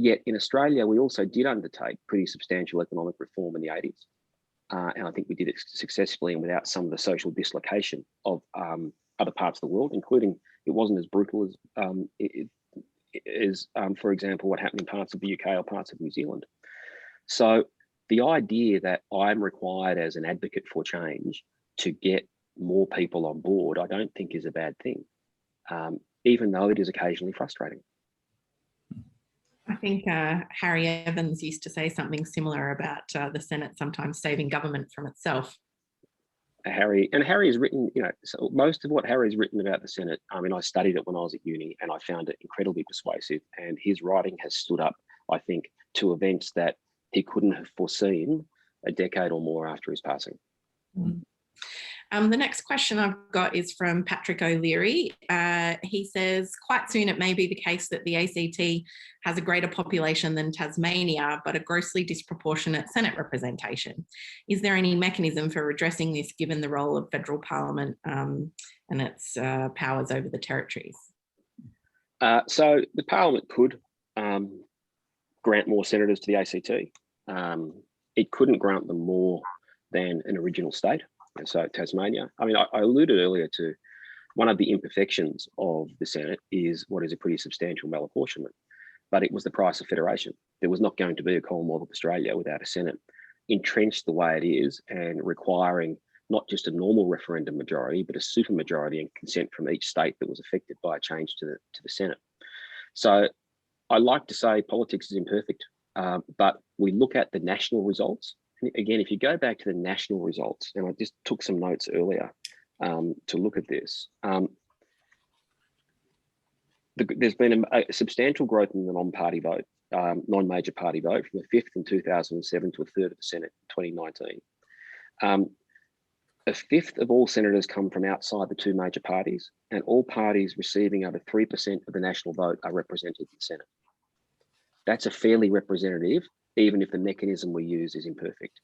Yet in Australia, we also did undertake pretty substantial economic reform in the 80s. And I think we did it successfully and without some of the social dislocation of other parts of the world, including it wasn't as brutal as for example, what happened in parts of the UK or parts of New Zealand. So the idea that I'm required as an advocate for change to get more people on board, I don't think is a bad thing, even though it is occasionally frustrating. I think Harry Evans used to say something similar about the Senate sometimes saving government from itself. Harry has written, you know, so most of what Harry's written about the Senate, I mean, I studied it when I was at uni and I found it incredibly persuasive, and his writing has stood up, I think, to events that he couldn't have foreseen a decade or more after his passing. Mm. The next question I've got is from Patrick O'Leary. He says, quite soon it may be the case that the ACT has a greater population than Tasmania, but a grossly disproportionate Senate representation. Is there any mechanism for redressing this given the role of federal parliament and its powers over the territories? So the parliament could grant more senators to the ACT. It couldn't grant them more than an original state. So Tasmania, I mean, I alluded earlier to one of the imperfections of the Senate is what is a pretty substantial malapportionment, but it was the price of federation. There was not going to be a Commonwealth of Australia without a Senate entrenched the way it is and requiring not just a normal referendum majority, but a supermajority and consent from each state that was affected by a change to the Senate. So I like to say politics is imperfect, but we look at the national results. Again, if you go back to the national results, and I just took some notes earlier to look at this, there's been a substantial growth in the non-party vote, non-major party vote, from a fifth in 2007 to a third of the Senate in 2019. A fifth of all senators come from outside the two major parties, and all parties receiving over 3% of the national vote are represented in the Senate. That's a fairly representative, even if the mechanism we use is imperfect.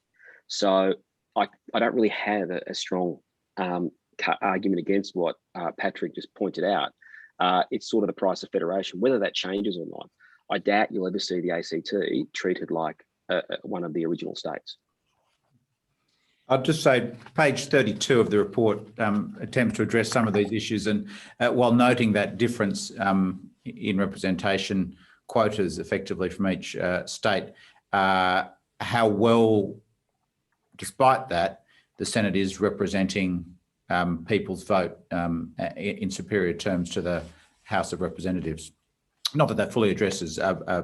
So I don't really have a strong argument against what Patrick just pointed out. It's sort of the price of federation. Whether that changes or not, I doubt you'll ever see the ACT treated like one of the original states. I'd just say page 32 of the report attempts to address some of these issues, and while noting that difference in representation quotas effectively from each state, how well, despite that, the Senate is representing people's vote in superior terms to the House of Representatives. Not that that fully addresses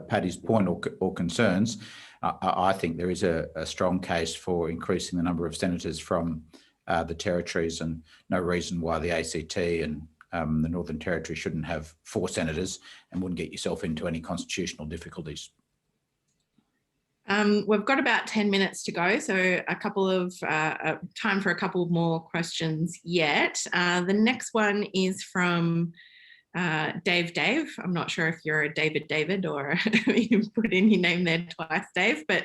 Paddy's point or concerns. I think there is a strong case for increasing the number of senators from the territories, and no reason why the ACT and the Northern Territory shouldn't have 4 senators and wouldn't get yourself into any constitutional difficulties. We've got about 10 minutes to go, so a couple of time for a couple more questions yet. The next one is from Dave. I'm not sure if you're a David or you put in your name there twice, Dave, but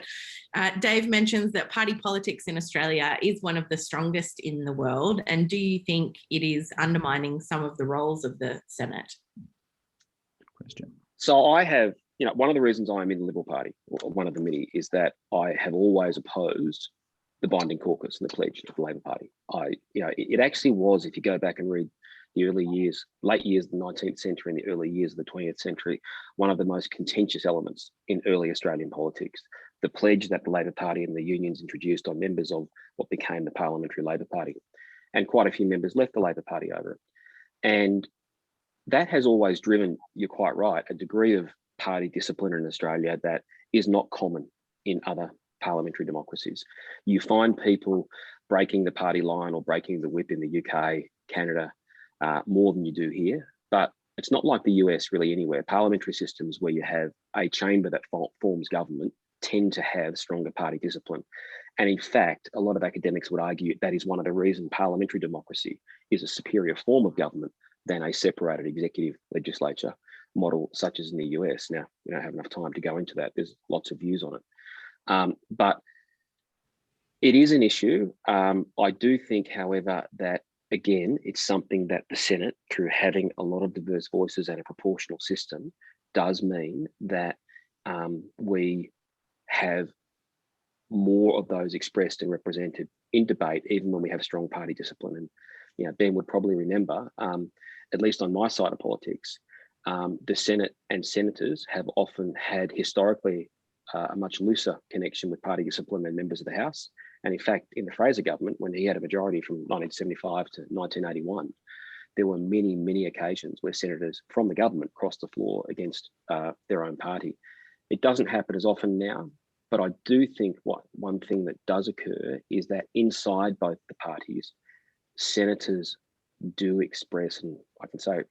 Dave mentions that party politics in Australia is one of the strongest in the world. And do you think it is undermining some of the roles of the Senate? Question. So I have, one of the reasons I'm in the Liberal Party, or one of the many, is that I have always opposed the binding caucus and the pledge of the Labor Party. It actually was, if you go back and read the late years of the 19th century and the early years of the 20th century, one of the most contentious elements in early Australian politics. The pledge that the Labor Party and the unions introduced on members of what became the Parliamentary Labor Party. And quite a few members left the Labor Party over it. And that has always driven, you're quite right, a degree of party discipline in Australia that is not common in other parliamentary democracies. You find people breaking the party line or breaking the whip in the UK, Canada, more than you do here. But it's not like the US really anywhere. Parliamentary systems where you have a chamber that forms government tend to have stronger party discipline. And in fact, a lot of academics would argue that is one of the reasons parliamentary democracy is a superior form of government than a separated executive legislature model such as in the US. Now, we don't have enough time to go into that. There's lots of views on it. But it is an issue. I do think, however, that again, it's something that the Senate, through having a lot of diverse voices and a proportional system, does mean that we have more of those expressed and represented in debate, even when we have strong party discipline. And Ben would probably remember, at least on my side of politics, the Senate and senators have often had historically a much looser connection with party discipline than members of the House. And in fact, in the Fraser government, when he had a majority from 1975 to 1981, there were many, many occasions where senators from the government crossed the floor against their own party. It doesn't happen as often now, but I do think one thing that does occur is that inside both the parties, senators do express, and I can say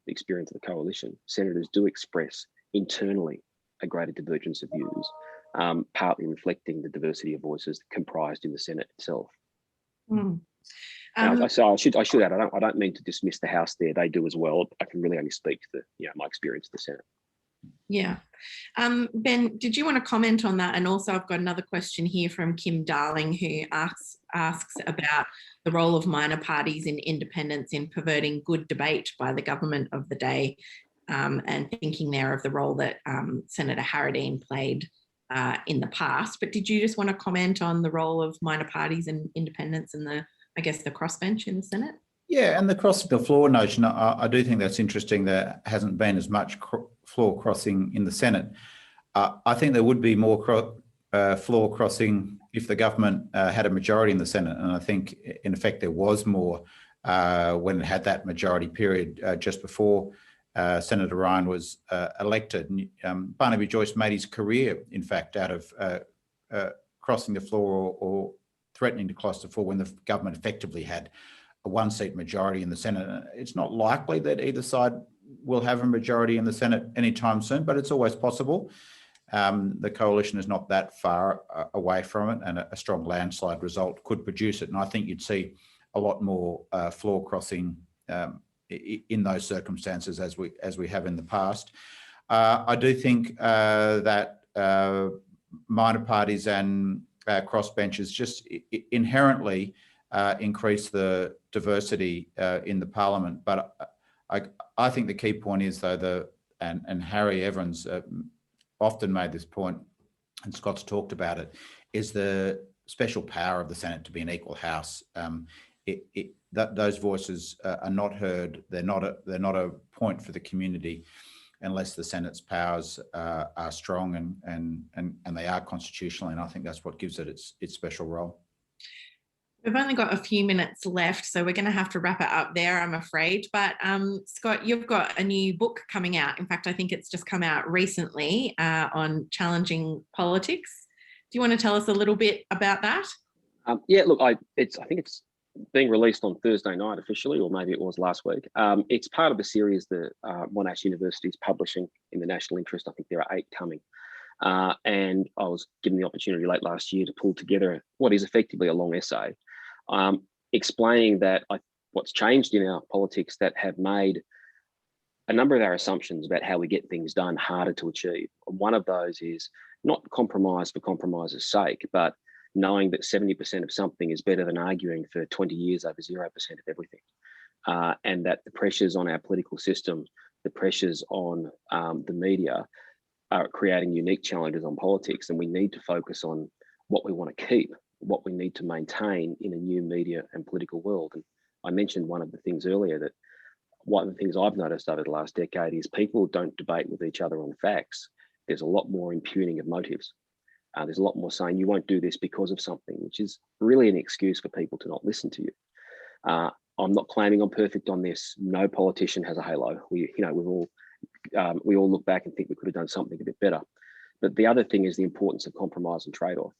experience of the coalition, senators do express internally a greater divergence of views, partly reflecting the diversity of voices comprised in the Senate itself. I should add, I don't mean to dismiss the House there. They do as well. I can really only speak to my experience of the Senate. Yeah. Ben, did you want to comment on that? And also I've got another question here from Kim Darling, who asks about the role of minor parties in independence in perverting good debate by the government of the day, and thinking there of the role that Senator Harradine played in the past. But did you just want to comment on the role of minor parties and independence and the crossbench in the Senate? Yeah, and the crossing the floor notion, I do think that's interesting. There hasn't been as much floor crossing in the Senate. I think there would be more floor crossing if the government had a majority in the Senate. And I think, in effect, there was more when it had that majority period just before Senator Ryan was elected. And Barnaby Joyce made his career, in fact, out of crossing the floor or threatening to cross the floor when the government effectively had a one-seat majority in the Senate. It's not likely that either side will have a majority in the Senate anytime soon, but it's always possible. The coalition is not that far away from it, and a strong landslide result could produce it. And I think you'd see a lot more floor crossing in those circumstances as we have in the past. I do think that minor parties and crossbenches just inherently increase the diversity in the Parliament. But I think the key point is, though, and Harry Evans often made this point, and Scott's talked about it, is the special power of the Senate to be an equal house. Those voices are not heard. They're not a point for the community unless the Senate's powers are strong and they are constitutional. And I think that's what gives it its special role. We've only got a few minutes left, so we're going to have to wrap it up there, I'm afraid. But Scott, you've got a new book coming out. In fact, I think it's just come out recently on challenging politics. Do you want to tell us a little bit about that? Yeah, look, I think it's being released on Thursday night officially, or maybe it was last week. It's part of a series that Monash University is publishing in the national interest. I think there are 8 coming. And I was given the opportunity late last year to pull together what is effectively a long essay, explaining that what's changed in our politics that have made a number of our assumptions about how we get things done harder to achieve. One of those is not compromise for compromise's sake, but knowing that 70% of something is better than arguing for 20 years over 0% of everything. And that the pressures on our political system, the pressures on the media are creating unique challenges on politics, and we need to focus on what we want to keep, what we need to maintain in a new media and political world. And I mentioned one of the things earlier, that one of the things I've noticed over the last decade is people don't debate with each other on facts. There's a lot more impugning of motives. There's a lot more saying you won't do this because of something, which is really an excuse for people to not listen to you. I'm not claiming I'm perfect on this. No politician has a halo. We all look back and think we could have done something a bit better. But the other thing is the importance of compromise and trade-off.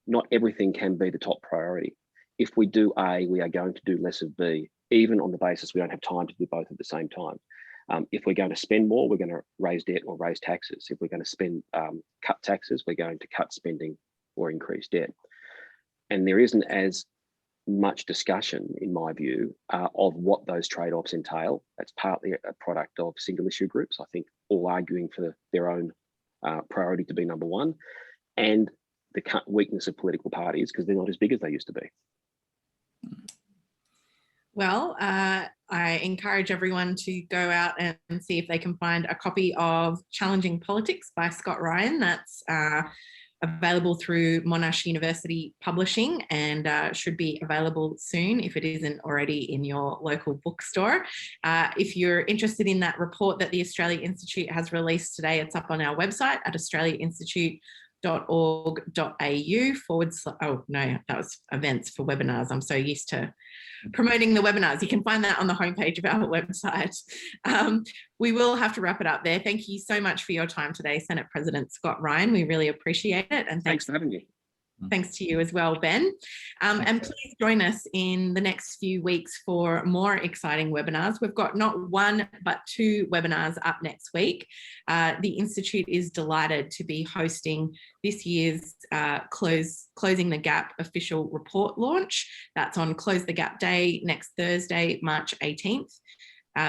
Not everything can be the top priority. If we do A, we are going to do less of B, even on the basis we don't have time to do both at the same time. If we're going to spend more, we're going to raise debt or raise taxes. If we're going to cut taxes, we're going to cut spending or increase debt. And there isn't as much discussion, in my view, of what those trade-offs entail. That's partly a product of single issue groups, I think, all arguing for their own priority to be number one, and the weakness of political parties because they're not as big as they used to be. Well, I encourage everyone to go out and see if they can find a copy of Challenging Politics by Scott Ryan. That's available through Monash University Publishing and should be available soon if it isn't already in your local bookstore. If you're interested in that report that the Australia Institute has released today, it's up on our website at that was events for webinars. I'm so used to promoting the webinars. You can find that on the homepage of our website. We will have to wrap it up there. Thank you so much for your time today, Senate President Scott Ryan. We really appreciate it. And thanks for having me. Thanks to you as well, Ben. And please join us in the next few weeks for more exciting webinars. We've got not one, but 2 webinars up next week. The Institute is delighted to be hosting this year's Closing the Gap official report launch. That's on Close the Gap Day next Thursday, March 18th.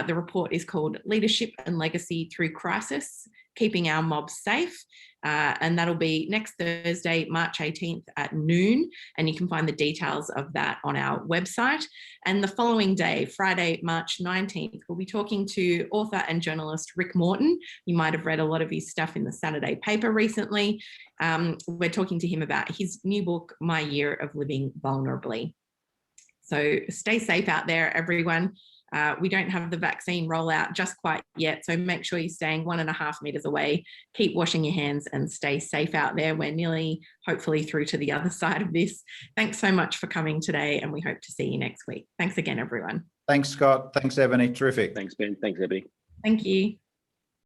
The report is called Leadership and Legacy Through Crisis, Keeping Our Mobs Safe. And that'll be next Thursday, March 18th at noon. And you can find the details of that on our website. And the following day, Friday, March 19th, we'll be talking to author and journalist Rick Morton. You might have read a lot of his stuff in the Saturday paper recently. We're talking to him about his new book, My Year of Living Vulnerably. So stay safe out there, everyone. We don't have the vaccine rollout just quite yet, so make sure you're staying 1.5 meters away. Keep washing your hands and stay safe out there. We're nearly, hopefully, through to the other side of this. Thanks so much for coming today, and we hope to see you next week. Thanks again, everyone. Thanks, Scott. Thanks, Ebony. Terrific. Thanks, Ben. Thanks, Ebony. Thank you.